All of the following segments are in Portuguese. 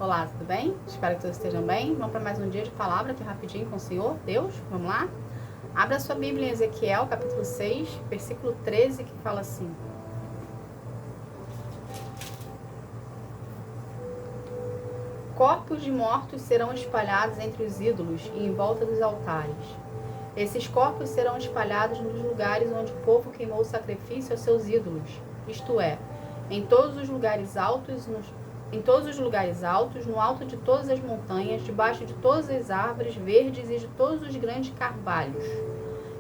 Olá, tudo bem? Espero que todos estejam bem. Vamos para mais um dia de palavra aqui rapidinho com o Senhor Deus. Vamos lá? Abra sua Bíblia em Ezequiel, capítulo 6, versículo 13, que fala assim: corpos de mortos serão espalhados entre os ídolos e em volta dos altares. Esses corpos serão espalhados nos lugares onde o povo queimou o sacrifício aos seus ídolos, isto é, em todos os lugares altos, no alto de todas as montanhas, debaixo de todas as árvores verdes e de todos os grandes carvalhos.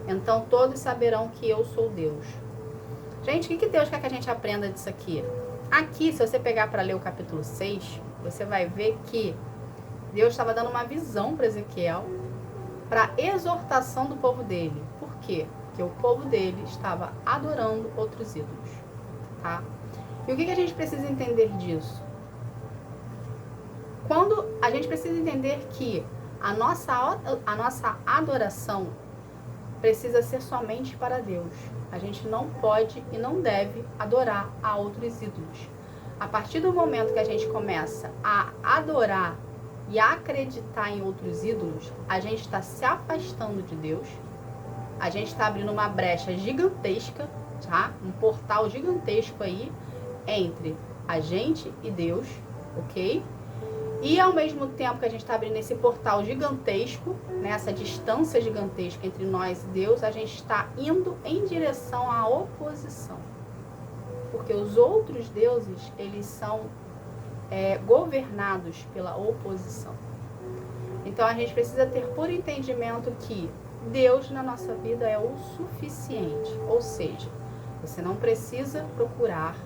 Então todos saberão que eu sou Deus. Gente, o que Deus quer que a gente aprenda disso aqui? Aqui, se você pegar para ler o capítulo 6, você vai ver que Deus estava dando uma visão para Ezequiel, para exortação do povo dele. Por quê? Porque o povo dele estava adorando outros ídolos. Tá? E o que a gente precisa entender disso? Quando a gente precisa entender que a nossa adoração precisa ser somente para Deus. A gente não pode e não deve adorar a outros ídolos. A partir do momento que a gente começa a adorar e a acreditar em outros ídolos, a gente está se afastando de Deus, a gente está abrindo uma brecha gigantesca, tá? Um portal gigantesco aí entre a gente e Deus, ok? E ao mesmo tempo que a gente está abrindo esse portal gigantesco, né, essa distância gigantesca entre nós e Deus, a gente está indo em direção à oposição. Porque os outros deuses, eles são governados pela oposição. Então a gente precisa ter por entendimento que Deus na nossa vida é o suficiente. Ou seja, você não precisa procurar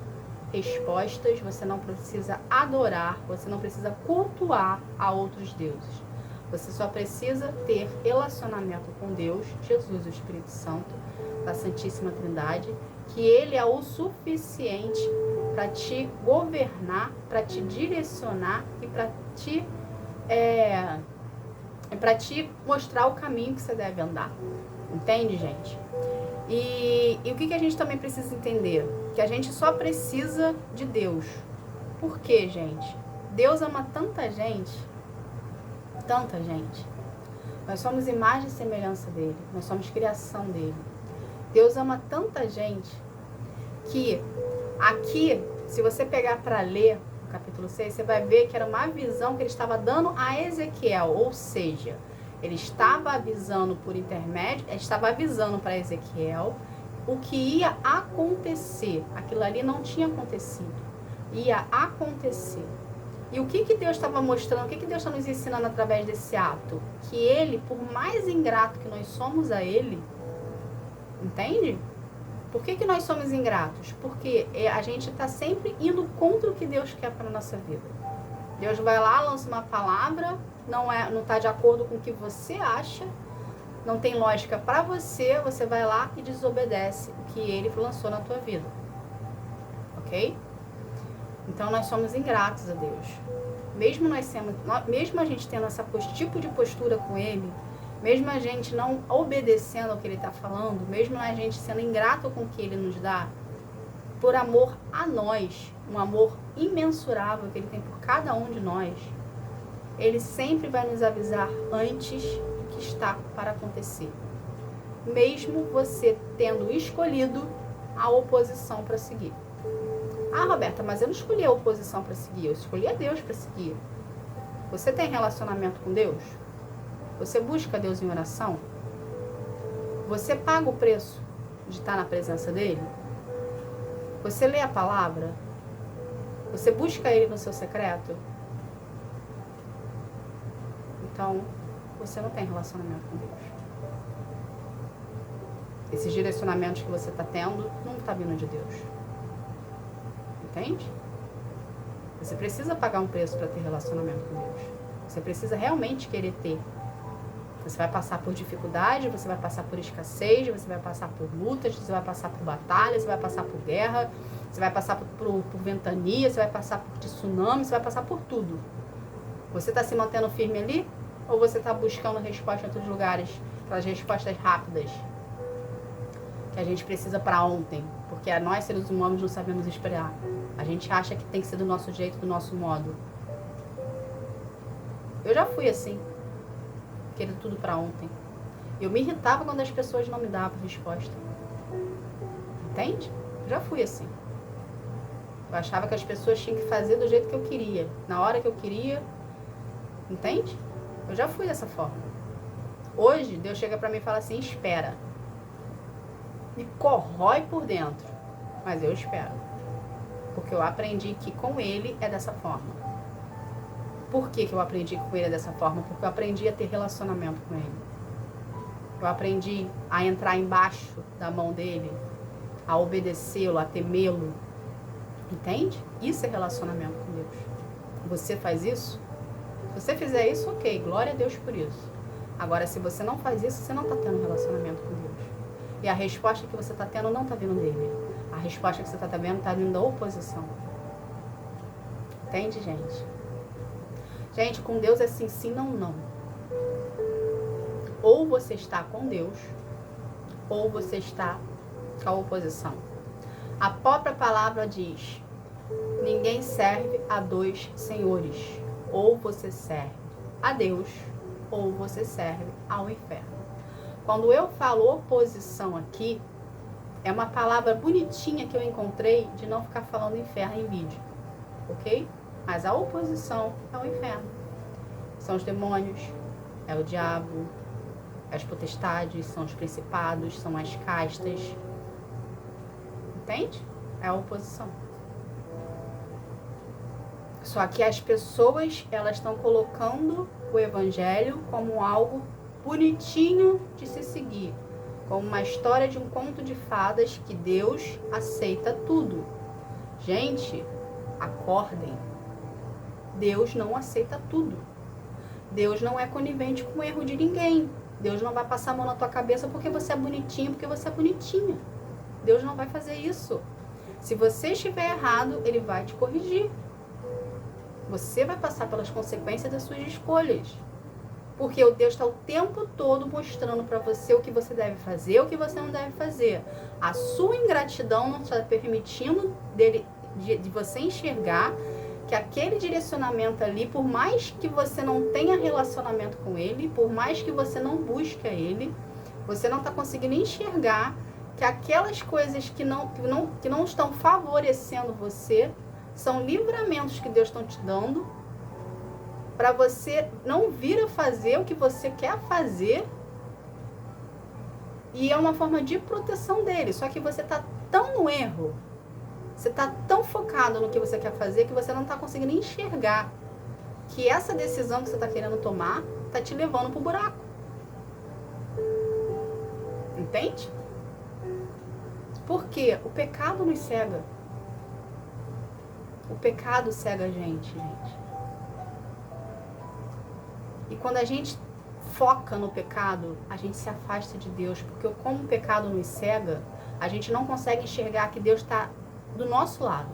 respostas, você não precisa adorar, você não precisa cultuar a outros deuses. Você só precisa ter relacionamento com Deus, Jesus, o Espírito Santo, da Santíssima Trindade, que Ele é o suficiente para te governar, para te direcionar e para te mostrar o caminho que você deve andar. Entende, gente? E o que a gente também precisa entender? Que a gente só precisa de Deus. Por quê, gente? Deus ama tanta gente. Tanta gente. Nós somos imagem e semelhança dele. Nós somos criação dele. Deus ama tanta gente que aqui, se você pegar para ler o capítulo 6, você vai ver que era uma visão que ele estava dando a Ezequiel. Ou seja, ele estava avisando por intermédio, ele estava avisando para Ezequiel o que ia acontecer. Aquilo ali não tinha acontecido. Ia acontecer. E o que Deus estava mostrando, o que Deus está nos ensinando através desse ato? Que ele, por mais ingrato que nós somos a ele, entende? Por que nós somos ingratos? Porque a gente está sempre indo contra o que Deus quer para a nossa vida. Deus vai lá, lança uma palavra, não está de acordo com o que você acha, não tem lógica para você, você vai lá e desobedece o que ele lançou na tua vida. Ok? Então nós somos ingratos a Deus. Mesmo a gente tendo esse tipo de postura com ele, mesmo a gente não obedecendo ao que ele está falando, mesmo a gente sendo ingrato com o que ele nos dá, por amor a nós, um amor imensurável que ele tem por cada um de nós, ele sempre vai nos avisar antes do que está para acontecer. Mesmo você tendo escolhido a oposição para seguir. Ah, Roberta, mas eu não escolhi a oposição para seguir, eu escolhi a Deus para seguir. Você tem relacionamento com Deus? Você busca Deus em oração? Você paga o preço de estar na presença dele? Você lê a palavra? Você busca ele no seu secreto? Então, você não tem relacionamento com Deus. Esses direcionamentos que você está tendo não está vindo de Deus. Entende? Você precisa pagar um preço para ter relacionamento com Deus. Você precisa realmente querer ter. Você vai passar por dificuldade, você vai passar por escassez, você vai passar por lutas, você vai passar por batalhas, você vai passar por guerra, você vai passar por ventania, você vai passar por tsunami, você vai passar por tudo. Você está se mantendo firme ali? Ou você está buscando resposta em outros lugares? Aquelas respostas rápidas que a gente precisa para ontem. Porque nós, seres humanos, não sabemos esperar. A gente acha que tem que ser do nosso jeito, do nosso modo. Eu já fui assim, querendo tudo para ontem. Eu me irritava quando as pessoas não me davam resposta. Entende? Eu já fui assim. Eu achava que as pessoas tinham que fazer do jeito que eu queria, na hora que eu queria. Entende? Eu já fui dessa forma. Hoje, Deus chega pra mim e fala assim, espera. Me corrói por dentro, mas eu espero. Porque eu aprendi que com Ele é dessa forma. Por que eu aprendi que com Ele é dessa forma? Porque eu aprendi a ter relacionamento com Ele. Eu aprendi a entrar embaixo da mão dEle, a obedecê-lo, a temê-lo. Entende? Isso é relacionamento com Deus. Você faz isso? Se você fizer isso, ok, glória a Deus por isso. Agora, se você não faz isso, você não está tendo relacionamento com Deus. E a resposta que você está tendo não está vindo dele. A resposta que você está vendo está vindo da oposição. Entende, gente? Gente, com Deus é sim, sim, não, não. Ou você está com Deus, ou você está com a oposição. A própria palavra diz, ninguém serve a dois senhores. Ou você serve a Deus, ou você serve ao inferno. Quando eu falo oposição aqui, é uma palavra bonitinha que eu encontrei de não ficar falando inferno em vídeo, ok? Mas a oposição é o inferno. São os demônios, é o diabo, as potestades, são os principados, são as castas. Entende? É a oposição. Só que as pessoas, elas estão colocando o evangelho como algo bonitinho de se seguir. Como uma história de um conto de fadas que Deus aceita tudo. Gente, acordem. Deus não aceita tudo. Deus não é conivente com o erro de ninguém. Deus não vai passar a mão na tua cabeça porque você é bonitinho, porque você é bonitinha. Deus não vai fazer isso. Se você estiver errado, Ele vai te corrigir. Você vai passar pelas consequências das suas escolhas. Porque o Deus está o tempo todo mostrando para você o que você deve fazer, o que você não deve fazer. A sua ingratidão não está permitindo de você enxergar que aquele direcionamento ali, por mais que você não tenha relacionamento com ele, por mais que você não busque ele, você não está conseguindo enxergar que aquelas coisas que não estão favorecendo você são livramentos que Deus está te dando para você não vir a fazer o que você quer fazer, e é uma forma de proteção dele. Só que você está tão no erro, você está tão focado no que você quer fazer, que você não está conseguindo enxergar que essa decisão que você está querendo tomar está te levando para o buraco. Entende? Porque o pecado nos cega. O pecado cega a gente. E quando a gente foca no pecado, a gente se afasta de Deus. Porque como o pecado nos cega, a gente não consegue enxergar que Deus está do nosso lado.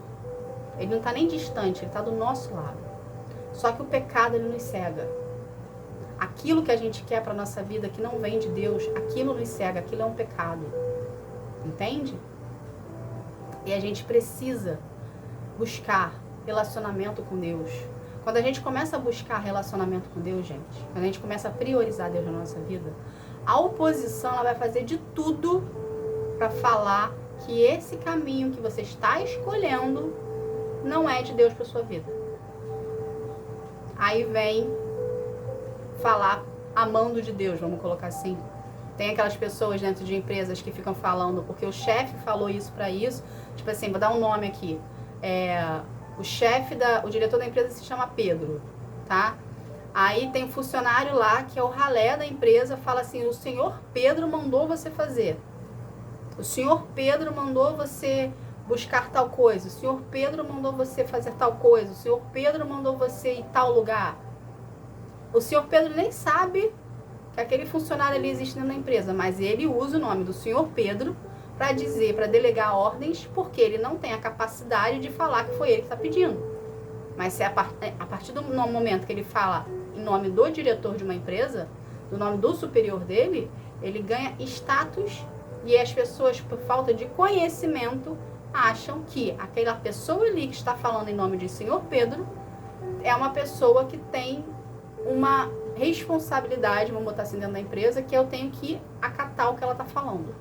Ele não está nem distante, ele está do nosso lado. Só que o pecado, ele nos cega. Aquilo que a gente quer para a nossa vida, que não vem de Deus, aquilo nos cega, aquilo é um pecado. Entende? E a gente precisa buscar relacionamento com Deus. Quando a gente começa a buscar relacionamento com Deus, gente, quando a gente começa a priorizar Deus na nossa vida, a oposição, ela vai fazer de tudo para falar que esse caminho que você está escolhendo não é de Deus para sua vida. Aí vem falar amando de Deus, vamos colocar assim. Tem aquelas pessoas dentro de empresas que ficam falando, porque o chefe falou isso para isso. Tipo assim, vou dar um nome aqui. O diretor da empresa se chama Pedro, tá? Aí tem um funcionário lá, que é o ralé da empresa, fala assim, o senhor Pedro mandou você fazer. O senhor Pedro mandou você buscar tal coisa. O senhor Pedro mandou você fazer tal coisa. O senhor Pedro mandou você ir tal lugar. O senhor Pedro nem sabe que aquele funcionário ali existe na empresa, mas ele usa o nome do senhor Pedro para dizer, para delegar ordens, porque ele não tem a capacidade de falar que foi ele que está pedindo. Mas se a partir do momento que ele fala em nome do diretor de uma empresa, do nome do superior dele, ele ganha status, e as pessoas, por falta de conhecimento, acham que aquela pessoa ali que está falando em nome de senhor Pedro é uma pessoa que tem uma responsabilidade, vamos botar assim, dentro da empresa, que eu tenho que acatar o que ela está falando.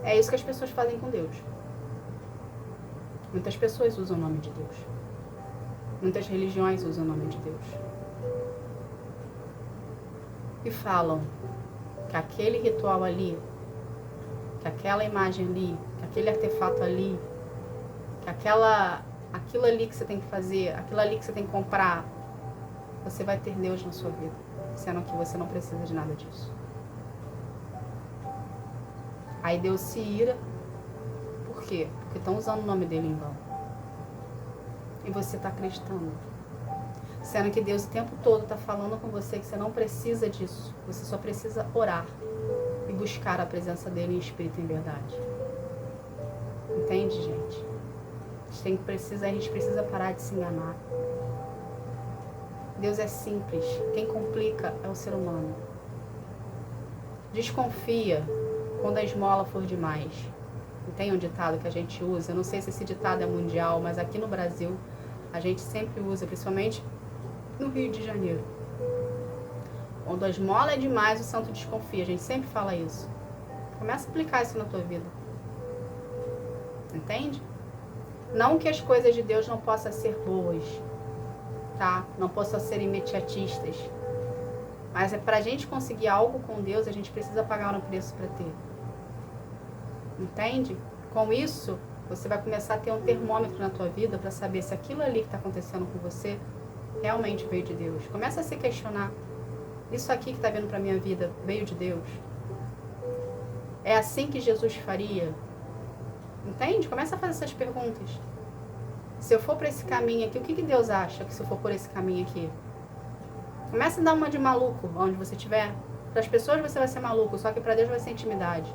É isso que as pessoas fazem com Deus. Muitas pessoas usam o nome de Deus. Muitas religiões usam o nome de Deus. E falam que aquele ritual ali, que aquela imagem ali, que aquele artefato ali, que aquilo ali que você tem que fazer, aquilo ali que você tem que comprar, você vai ter Deus na sua vida, sendo que você não precisa de nada disso. Aí Deus se ira. Por quê? Porque estão usando o nome dele em vão. E você está acreditando. Sendo que Deus o tempo todo está falando com você que você não precisa disso. Você só precisa orar e buscar a presença dele em espírito e em verdade. Entende, gente? A gente precisa parar de se enganar. Deus é simples. Quem complica é o ser humano. Desconfia quando a esmola for demais. Tem um ditado que a gente usa, eu não sei se esse ditado é mundial, mas aqui no Brasil a gente sempre usa, principalmente no Rio de Janeiro. Quando a esmola é demais, o santo desconfia. A gente sempre fala isso. Começa a aplicar isso na tua vida. Entende? Não que as coisas de Deus não possam ser boas, tá? Não possam ser imediatistas. Mas é pra gente conseguir algo com Deus, a gente precisa pagar um preço para ter. Entende? Com isso, você vai começar a ter um termômetro na tua vida para saber se aquilo ali que está acontecendo com você realmente veio de Deus. Começa a se questionar. Isso aqui que está vindo para minha vida veio de Deus? É assim que Jesus faria? Entende? Começa a fazer essas perguntas. Se eu for por esse caminho aqui, o que Deus acha que se eu for por esse caminho aqui? Começa a dar uma de maluco onde você estiver. Para as pessoas você vai ser maluco, só que para Deus vai ser intimidade.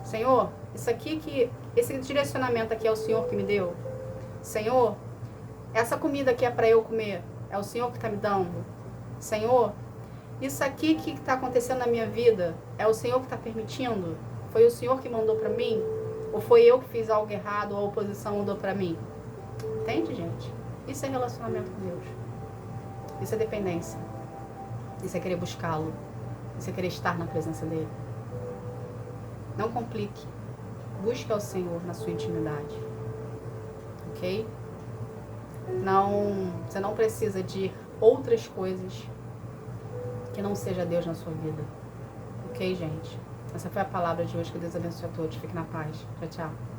Senhor, esse direcionamento aqui é o Senhor que me deu? Senhor, essa comida aqui é para eu comer? É o Senhor que está me dando? Senhor, isso aqui que está acontecendo na minha vida, é o Senhor que está permitindo? Foi o Senhor que mandou para mim? Ou foi eu que fiz algo errado, ou a oposição mandou para mim? Entende, gente? Isso é relacionamento com Deus. Isso é dependência. Isso é querer buscá-lo. Isso é querer estar na presença dele. Não complique. Busque ao Senhor na sua intimidade. Ok? Você não precisa de outras coisas que não seja Deus na sua vida. Ok, gente? Essa foi a palavra de hoje. Que Deus abençoe a todos. Fique na paz. Tchau, tchau.